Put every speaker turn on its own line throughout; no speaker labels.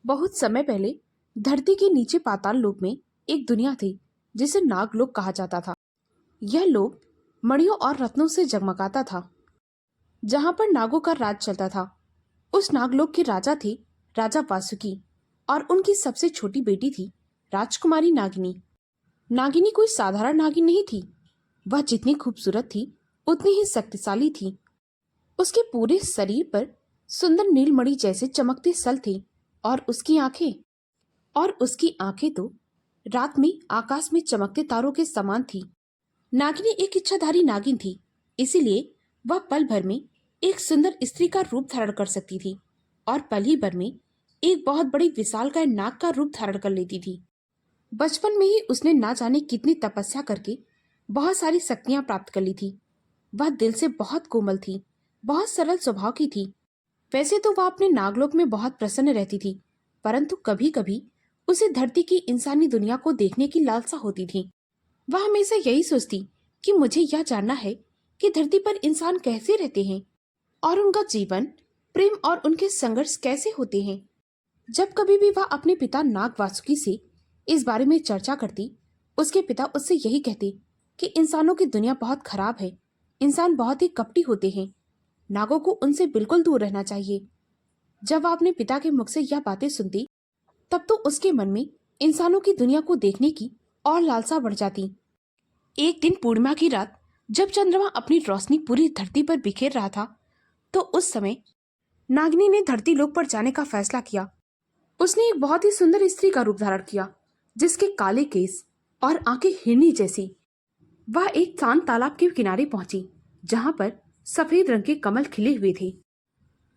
बहुत समय पहले धरती के नीचे पाताल लोक में एक दुनिया थी जिसे नागलोक कहा जाता था। यह लोक मणियों और रत्नों से जगमगाता था, जहां पर नागों का राज चलता था। उस नागलोक के राजा थे राजा वासुकी, और उनकी सबसे छोटी बेटी थी राजकुमारी नागिनी। नागिनी कोई साधारण नागिन नहीं थी। वह जितनी खूबसूरत थी उतनी ही शक्तिशाली थी। उसके पूरे शरीर पर सुंदर नीलमणि जैसे चमकते सल थे, और उसकी आंखें तो रात में आकाश में चमकते तारों के समान थी। नागिनी एक इच्छाधारी नागिन थी, इसीलिए वह पल भर में एक सुंदर स्त्री का रूप धारण कर सकती थी, और पल ही भर में एक बहुत बड़ी विशालकाय नाग का रूप धारण कर लेती थी। बचपन में ही उसने ना जाने कितनी तपस्या करके बहुत सारी शक्तियां प्राप्त कर ली थी। वह दिल से बहुत कोमल थी, बहुत सरल स्वभाव की थी। वैसे तो वह अपने नागलोक में बहुत प्रसन्न रहती थी, परंतु कभी कभी उसे धरती की इंसानी दुनिया को देखने की लालसा होती थी। वह हमेशा यही सोचती कि मुझे यह जानना है कि धरती पर इंसान कैसे रहते हैं, और उनका जीवन, प्रेम और उनके संघर्ष कैसे होते हैं। जब कभी भी वह अपने पिता नाग वासुकी से इस बारे में चर्चा करती, उसके पिता उससे यही कहते कि इंसानों की दुनिया बहुत खराब है, इंसान बहुत ही कपटी होते हैं, नागों को उनसे बिल्कुल दूर रहना चाहिए। जब वह अपने पिता के मुख से यह बातें सुनती, तब तो उसके मन में इंसानों की दुनिया को देखने की और लालसा बढ़ जाती। एक दिन पूर्णिमा की रात, जब चंद्रमा अपनी रोशनी पूरी धरती पर बिखेर रहा था, तो उस समय नागिनी ने धरती लोक पर जाने का फैसला किया। उसने एक बहुत ही सुंदर स्त्री का रूप धारण किया, जिसके काले केस और आंखें हिरनी जैसी। वह एक शांत तालाब के किनारे पहुंची, जहां पर सफेद रंग के कमल खिले हुए थे।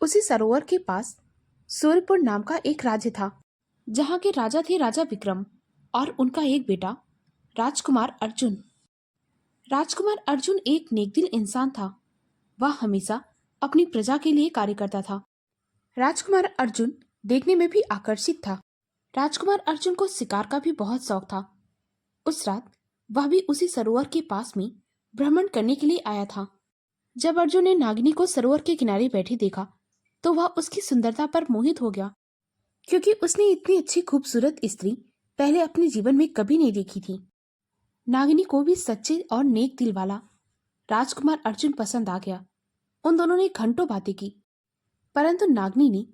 उसी सरोवर के पास सूर्यपुर नाम का एक राज्य था, जहां के राजा थे राजा विक्रम और उनका एक बेटा राजकुमार अर्जुन। राजकुमार अर्जुन एक नेकदिल इंसान था। वह हमेशा अपनी प्रजा के लिए कार्य करता था। राजकुमार अर्जुन देखने में भी आकर्षित था। राजकुमार अर्जुन को शिकार का भी बहुत शौक था। उस रात वह भी उसी सरोवर के पास में भ्रमण करने के लिए आया था। जब अर्जुन ने नागिनी को सरोवर के किनारे बैठी देखा, तो वह उसकी सुंदरता पर मोहित हो गया, क्योंकि उसने इतनी अच्छी खूबसूरत स्त्री पहले अपने जीवन में कभी नहीं देखी थी। नागिनी को भी सच्चे और नेक दिल वाला राजकुमार अर्जुन पसंद आ गया। उन दोनों ने घंटों बातें की, परंतु नागिनी ने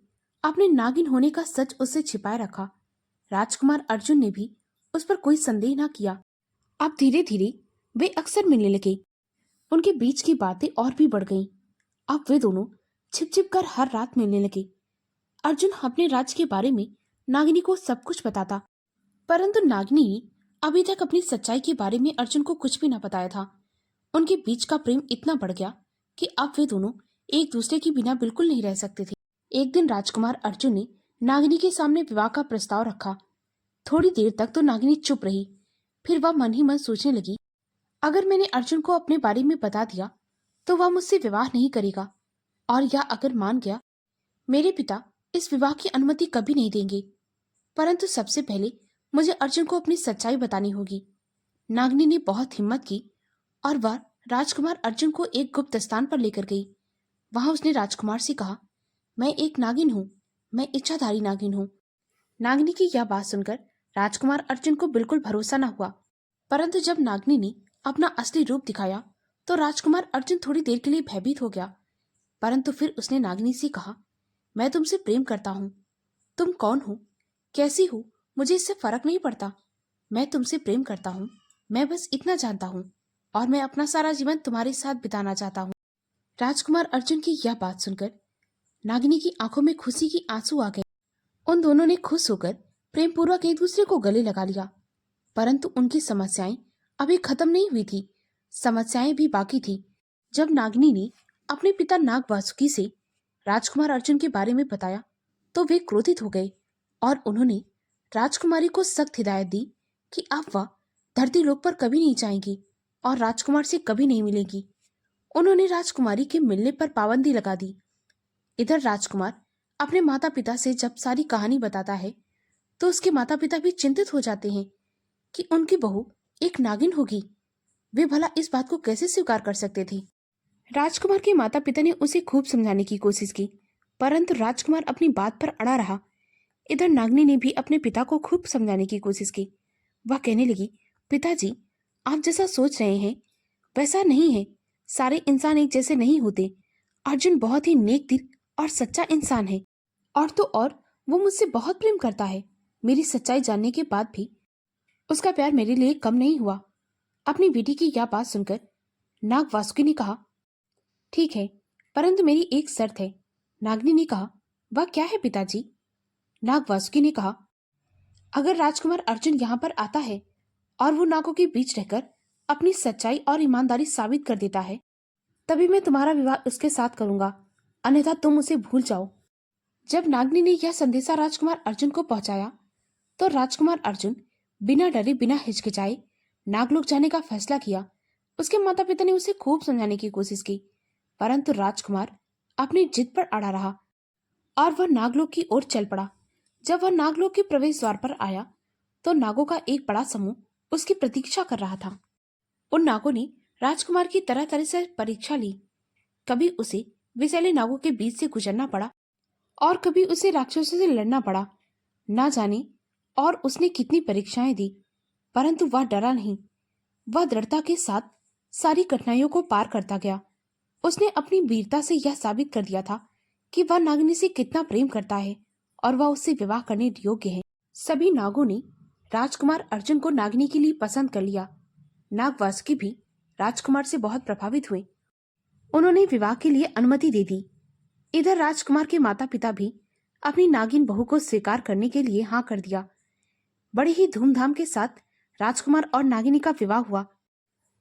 अपने नागिन होने का सच उससे छिपाए रखा। राजकुमार अर्जुन ने भी उस पर कोई संदेह न किया। अब धीरे धीरे वे अक्सर मिलने लगे। उनके बीच की बातें और भी बढ़ गईं। अब वे दोनों छिप छिप कर हर रात मिलने लगे। अर्जुन अपने राज्य के बारे में नागिनी को सब कुछ बताता, परंतु नागिनी ने अभी तक अपनी सच्चाई के बारे में अर्जुन को कुछ भी न बताया था। उनके बीच का प्रेम इतना बढ़ गया कि अब वे दोनों एक दूसरे के बिना बिल्कुल नहीं रह सकते थे। एक दिन राजकुमार अर्जुन ने नागिनी के सामने विवाह का प्रस्ताव रखा। थोड़ी देर तक तो नागिनी चुप रही, फिर वह मन ही मन सोचने लगी, अगर मैंने अर्जुन को अपने बारे में बता दिया तो वह मुझसे विवाह नहीं करेगा, और यह अगर मान गया, मेरे पिता इस विवाह की अनुमति कभी नहीं देंगे। परंतु सबसे पहले मुझे अर्जुन को अपनी सच्चाई बतानी होगी। नागिनी ने बहुत हिम्मत की और वह राजकुमार अर्जुन को एक गुप्त स्थान पर लेकर गई। वहां उसने राजकुमार से कहा, मैं एक नागिन हूँ, मैं इच्छाधारी नागिन हूँ। नागिनी की यह बात सुनकर राजकुमार अर्जुन को बिल्कुल भरोसा न हुआ, परंतु जब नागिनी ने अपना असली रूप दिखाया तो राजकुमार अर्जुन थोड़ी देर के लिए भयभीत हो गया। परंतु फिर उसने नागिनी से कहा, मैं तुमसे प्रेम करता हूँ। तुम कौन हो, कैसी हो, मुझे इससे फर्क नहीं पड़ता। मैं तुमसे प्रेम करता हूँ, मैं बस इतना जानता हूँ, और मैं अपना सारा जीवन तुम्हारे साथ बिताना चाहता हूँ। राजकुमार अर्जुन की यह बात सुनकर नागिनी की आंखों में खुशी की आंसू आ गए। उन दोनों ने खुश होकर प्रेम पूर्वक एक दूसरे को गले लगा लिया। परंतु उनकी समस्याएं अभी खत्म नहीं हुई थी। समस्याएं भी बाकी थी। जब नागिनी ने अपने पिता नाग वासुकी से राजकुमार अर्जुन के बारे में बताया, तो वे क्रोधित हो गए और उन्होंने राजकुमारी को सख्त हिदायत दी कि अब वह धरती लोक पर कभी नहीं जाएंगी और राजकुमार से कभी नहीं मिलेगी। उन्होंने राजकुमारी के मिलने पर पाबंदी लगा दी। इधर राजकुमार अपने माता पिता से जब सारी कहानी बताता है, तो उसके माता पिता भी चिंतित हो जाते हैं कि उनकी बहू एक नागिन होगी। वे भला इस बात को कैसे स्वीकार कर सकते थे। राजकुमार के माता पिता ने उसे खूब समझाने की कोशिश की, परंतु राजकुमार अपनी बात पर अड़ा रहा। इधर नागनी ने भी अपने पिता को खूब समझाने की कोशिश की। वह कहने लगी, पिताजी, आप जैसा सोच रहे हैं वैसा नहीं है। सारे इंसान एक जैसे नहीं होते। अर्जुन बहुत ही नेक दिल और सच्चा इंसान है। और तो और वो मुझसे बहुत प्रेम करता है। मेरी सच्चाई जानने के बाद भी उसका प्यार मेरे लिए कम नहीं हुआ। अपनी बेटी की यह बात सुनकर नाग वासुकी ने कहा, ठीक है, परंतु मेरी एक शर्त है। नागनी ने कहा, वह क्या है पिताजी? नाग वासुकी ने कहा, अगर राजकुमार अर्जुन यहाँ पर आता है और वो नागों के बीच रहकर अपनी सच्चाई और ईमानदारी साबित कर देता है, तभी मैं तुम्हारा विवाह उसके साथ करूंगा, अन्यथा तुम उसे भूल जाओ। जब नागनी ने यह संदेशा राजकुमार अर्जुन को पहुंचाया तो राजकुमार अर्जुन बिना डरे बिना हिचकिचाए नागलोक जाने का फैसला किया। उसके माता पिता ने उसे खूब समझाने की कोशिश की, परंतु राजकुमार अपनी जिद पर अड़ा रहा और वह नागलोक की ओर चल पड़ा। जब वह नागलोक के प्रवेश द्वार पर आया तो नागों का एक बड़ा समूह उसकी प्रतीक्षा कर रहा था। उन नागों ने राजकुमार की तरह तरह से परीक्षा ली। कभी उसे विषैले नागों के बीच से गुजरना पड़ा और कभी उसे राक्षसों से लड़ना पड़ा। ना जाने और उसने कितनी परीक्षाएं दी, परंतु वह डरा नहीं। वह दृढ़ता के साथ सारी कठिनाइयों को पार करता गया। उसने अपनी वीरता से यह साबित कर दिया था कि वह नागिनी से कितना प्रेम करता है और वह उससे विवाह करने योग्य है। सभी नागों ने राजकुमार अर्जुन को नागिनी के लिए पसंद कर लिया। नाग वासुकी भी राजकुमार से बहुत प्रभावित हुए। उन्होंने विवाह के लिए अनुमति दे दी। इधर राजकुमार के माता पिता भी अपनी नागिन बहू को स्वीकार करने के लिए हाँ कर दिया। बड़े ही धूमधाम के साथ राजकुमार और नागिनी का विवाह हुआ।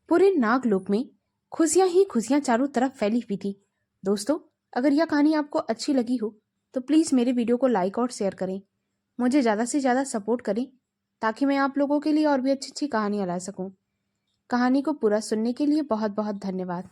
पूरे नागलोक में खुशियां ही खुशियां चारों तरफ फैली हुई थी। दोस्तों, अगर यह कहानी आपको अच्छी लगी हो तो प्लीज मेरे वीडियो को लाइक और शेयर करें। मुझे ज्यादा से ज्यादा सपोर्ट करें ताकि मैं आप लोगों के लिए और भी अच्छी अच्छी कहानियां ला सकूं। कहानी को पूरा सुनने के लिए बहुत बहुत धन्यवाद।